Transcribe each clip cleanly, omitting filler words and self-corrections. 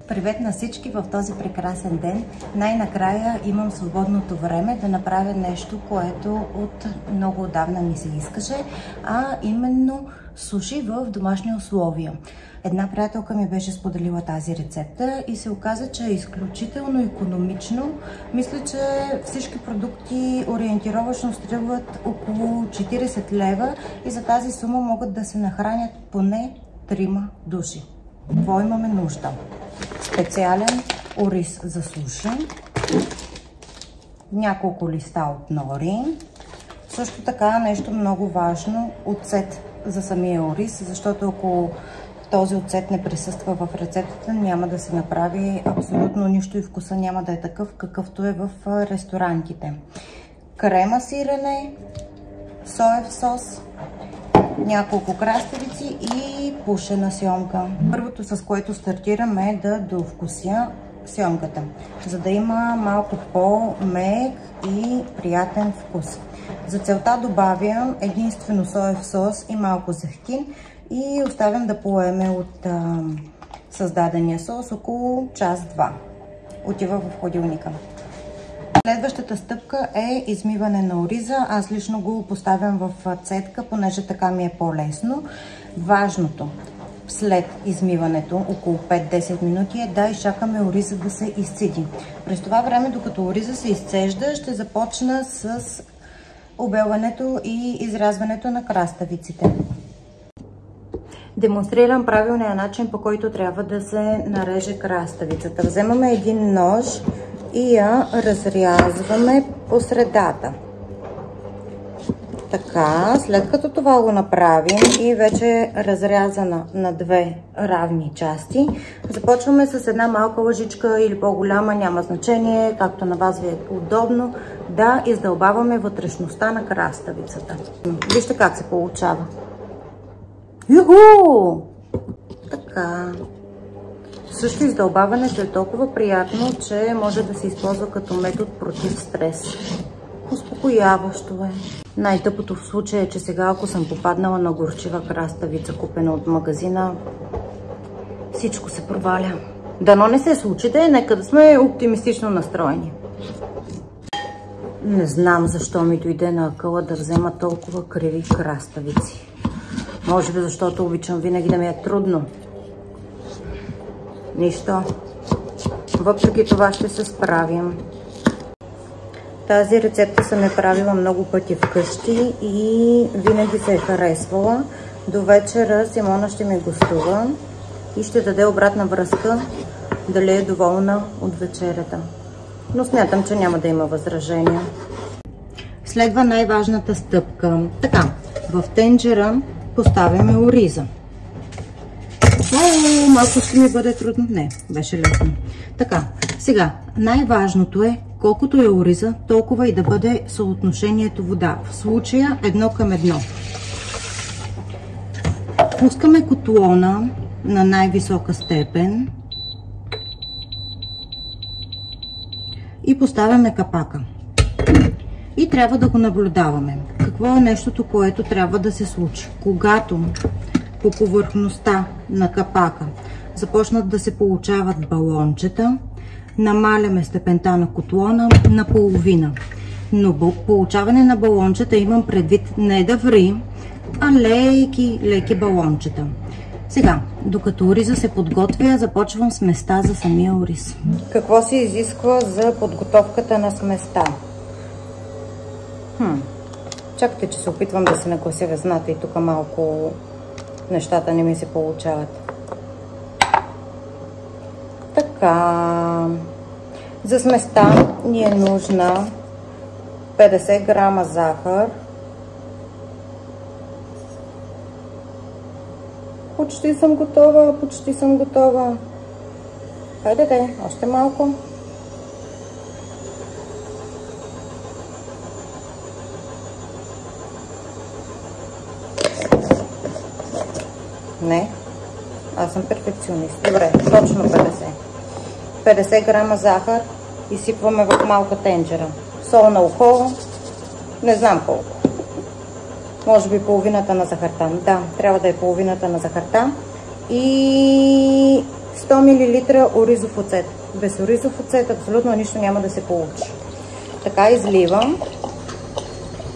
Привет на всички в този прекрасен ден. Най-накрая имам свободното време да направя нещо, което от много отдавна ми се искаше, а именно суши в домашни условия. Една приятелка ми беше споделила тази рецепта и се оказа, че е изключително икономично. Мисля, че всички продукти ориентировъчно струват около 40 лева и за тази сума могат да се нахранят поне 3 души. Какво имаме нужда? Специален ориз за сушене, няколко листа от нори, също така нещо много важно, оцет за самия ориз, защото ако този оцет не присъства в рецептата, няма да се направи абсолютно нищо и вкуса няма да е такъв, какъвто е в ресторантите. Крема сирене, соев сос, няколко краставици и пушена сьомка. Първото, с което стартираме, е да довкуся сьомката, за да има малко по-мек и приятен вкус. За целта добавям единствено соев сос и малко зехтин и оставям да поеме от създадения сос около час-два. Отива в хладилника. Следващата стъпка е измиване на ориза. Аз лично го поставям в цетка, понеже така ми е по-лесно. Важното след измиването, около 5-10 минути, е да изчакаме ориза да се изцеди. През това време, докато ориза се изцежда, ще започна с обелването и изрязването на краставиците. Демонстрирам правилния начин, по който трябва да се нареже краставицата. Вземаме един нож и я разрязваме по средата. Така, след като това го направим и вече е разрязана на две равни части, започваме с една малка лъжичка или по-голяма, няма значение, както на вас ви е удобно, да издълбаваме вътрешността на краставицата. Вижте как се получава. Юху! Така. Също издълбаването е толкова приятно, че може да се използва като метод против стрес. Успокояващо е. Най-тъпото в случая е, че сега, ако съм попаднала на горчива краставица, купена от магазина, всичко се проваля. Дано не се случите, нека да сме оптимистично настроени. Не знам защо ми дойде на акъла да взема толкова криви краставици. Може би защото обичам винаги да ми е трудно. Нищо. Въпреки това ще се справим. Тази рецепта съм я правила много пъти вкъщи и винаги се е харесвала. До вечера Симона ще ми гостува и ще даде обратна връзка дали е доволна от вечерята. Но смятам, че няма да има възражения. Следва най-важната стъпка. Така, в тенджера поставяме ориза. Малко ще ми бъде трудно. Не, беше лесно. Така, сега, най-важното е, колкото е ориза, толкова и да бъде съотношението вода. В случая 1:1. Пускаме котлона на най-висока степен и поставяме капака. И трябва да го наблюдаваме. Какво е нещото, което трябва да се случи? Когато по повърхността на капака започнат да се получават балончета, намаляме степента на котлона на половина. Но получаване на балончета имам предвид не да ври, а леки балончета. Сега, докато ориза се подготвя, започвам сместа за самия ориз. Какво се изисква за подготовката на сместа? Чакайте, че се опитвам да се наглася везната и тук малко нещата не ми се получават. Така. За сместа ни е нужна 50 грама захар, почти съм готова. Хайде, още малко. Не, аз съм перфекционист. Добре, точно 50. 50 грама захар изсипваме в малка тенджера. Сол на ухо, не знам колко. Може би половината на захарта. Да, трябва да е половината на захарта. И 100 мл оризов оцет. Без оризов оцет абсолютно нищо няма да се получи. Така изливам.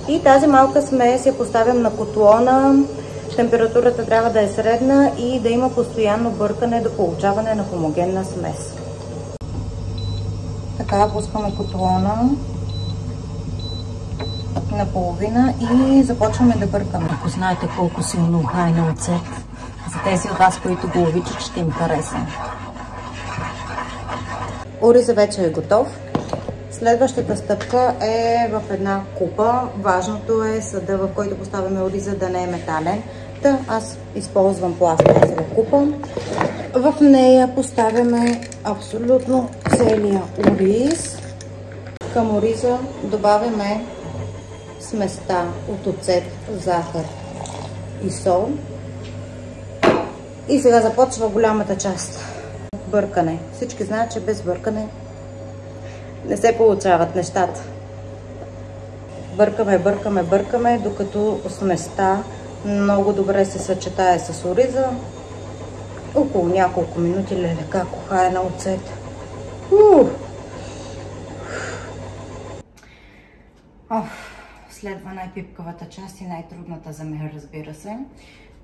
И тази малка смес я поставям на котлона. Температурата трябва да е средна и да има постоянно бъркане до получаване на хомогенна смес. Така пускаме котлона наполовина и започваме да бъркаме. Ако знаете колко силно ухайна оцет, за тези от вас, които го обичат, ще им хареса. Оризът вече е готов. Следващата стъпка е в една купа. Важното е съда, в който поставяме ориза, да не е метален. Та аз използвам пластмасова купа. В нея поставяме абсолютно целия ориз. Към ориза добавяме сместа от оцет, захар и сол. И сега започва голямата част. Бъркане. Всички знаят, че без бъркане не се получават нещата. Бъркаме, бъркаме, бъркаме, докато сместа много добре се съчетае с ориза. Около няколко минути лелека кухае на оцет. Следва най-пипкавата част и най-трудната за мен, разбира се.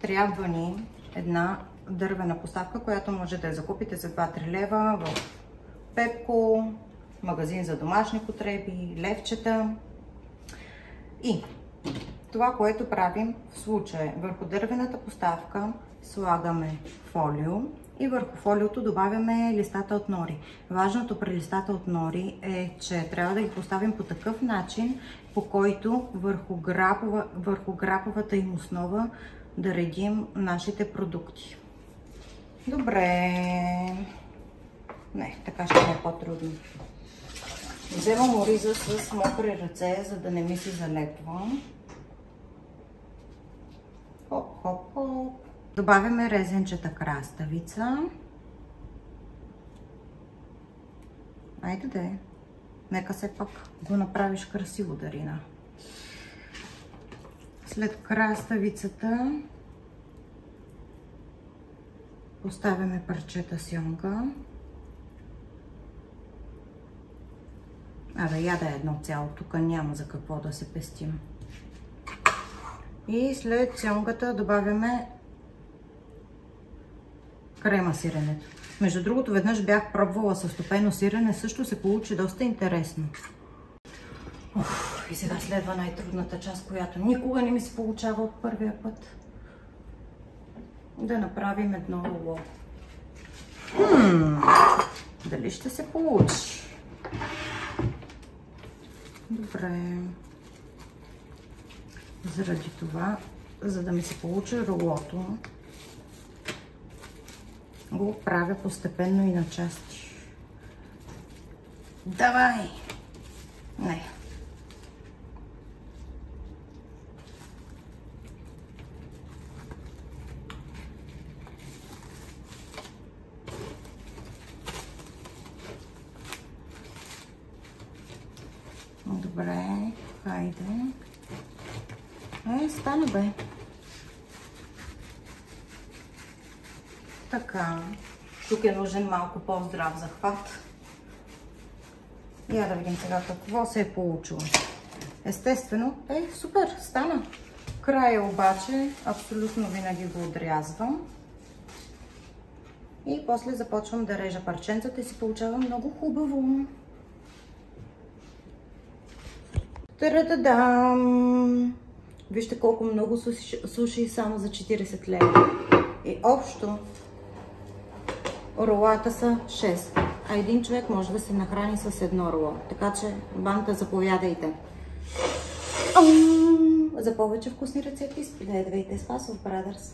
Трябва ни една дървена поставка, която може да я закупите за 2-3 лева в Пепко, магазин за домашни потреби, левчета. И това, което правим в случая, върху дървената поставка слагаме фолио и върху фолиото добавяме листата от нори. Важното при листата от нори е, че трябва да ги поставим по такъв начин, по който върху граповата им основа да редим нашите продукти. Добре. Не, така ще е по-трудно. Вземам ориза с мокри ръце, за да не ми си залепва. Хоп, хоп, хоп. Добавяме резенчета краставица. Айде де. Нека се пак го направиш красиво, Дарина. След краставицата поставяме парчета сьомга. Абе, яда едно цяло, тук няма за какво да се пестим. И след сьомгата добавяме крема сиренето. Между другото, веднъж бях пробвала със стопено сирене, също се получи доста интересно. И сега следва най-трудната част, която никога не ми се получава от първия път. Да направим едно руло. Дали ще се получи? Добре. Заради това, за да ми се получи рулото, го правя постепенно и на части. Давай! Не. Добре, хайде. Стана бе. Така. Тук е нужен малко по-здрав захват. Я да видим сега какво се е получило. Естествено, супер, стана. Края обаче абсолютно винаги го отрязвам. И после започвам да режа парченцата и си получава много хубаво. Та-да-да-дам! Вижте колко много суши само за 40 лева. И общо ролата са 6. А един човек може да се нахрани с едно роло. Така че, банка, заповядайте. За повече вкусни рецепти, споделяйте с Passover Brothers.